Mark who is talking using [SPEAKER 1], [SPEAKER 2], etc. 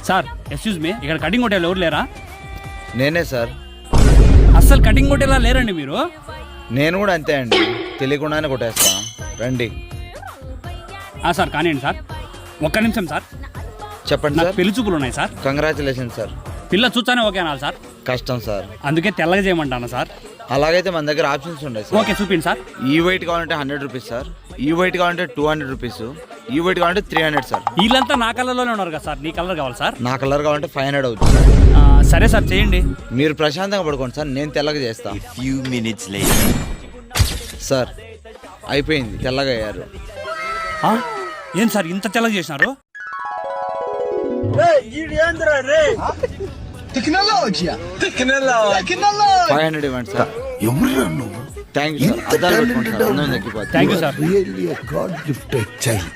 [SPEAKER 1] Sir excuse me, ఇక్కడ cutting కొట్టేలా ఎవరు లేరా?
[SPEAKER 2] నేనే సార్.
[SPEAKER 1] అస్సలు కటింగ్ కొట్టేలా లేరండి మీరు.
[SPEAKER 2] నేను కూడా అంతే అండి, తెలియకుండానే కొట్టేస్తా. రండి.
[SPEAKER 1] సార్ కానివ్వండి సార్. ఒక్క నిమిషం సార్.
[SPEAKER 2] చెప్పండి
[SPEAKER 1] నాకు
[SPEAKER 2] సార్.
[SPEAKER 1] పెళ్లి చూపులు ఉన్నాయి సార్.
[SPEAKER 2] Congratulation sir.
[SPEAKER 1] పిల్ల చూచానే ఓకే అనాలి సార్.
[SPEAKER 2] కష్టం సార్,
[SPEAKER 1] అందుకే తెల్లగా చేయమంటాను సార్.
[SPEAKER 2] అలాగైతే మన దగ్గర ఆప్షన్స్ ఉన్నాయి సార్.
[SPEAKER 1] ఓకే చూపిండి సార్.
[SPEAKER 2] ఈ వైట్ కావాలంటే 100 రూపీస్ సార్, ఈ వైట్ కావాలంటే 200 రూపీస్, ఈ వైట్ కావాలంటే 300 సార్.
[SPEAKER 1] వీళ్ళంతా నా కలర్లోనే ఉన్నారు కదా సార్, నీ కలర్ కావాలి సార్.
[SPEAKER 2] నా కలర్ కావాలంటే 500 అవుతుంది సార్.
[SPEAKER 1] సరే సార్ చేయండి.
[SPEAKER 2] మీరు ప్రశాంతంగా పడుకోండి సార్, నేను తెల్లగా చేస్తా. సార్ అయిపోయింది, తెల్లగా అయ్యారు.
[SPEAKER 1] ఏం సార్ ఇంత తెల్లగా చేసినారు?
[SPEAKER 3] టెక్నాలజీ
[SPEAKER 2] 500 ఇవ్వండి సార్. Thank you sir. అద్దాలు పెట్టుకోండి సార్, అందరం తగ్గిపోతుంది.
[SPEAKER 1] Thank you sir.
[SPEAKER 3] Really God gifted child.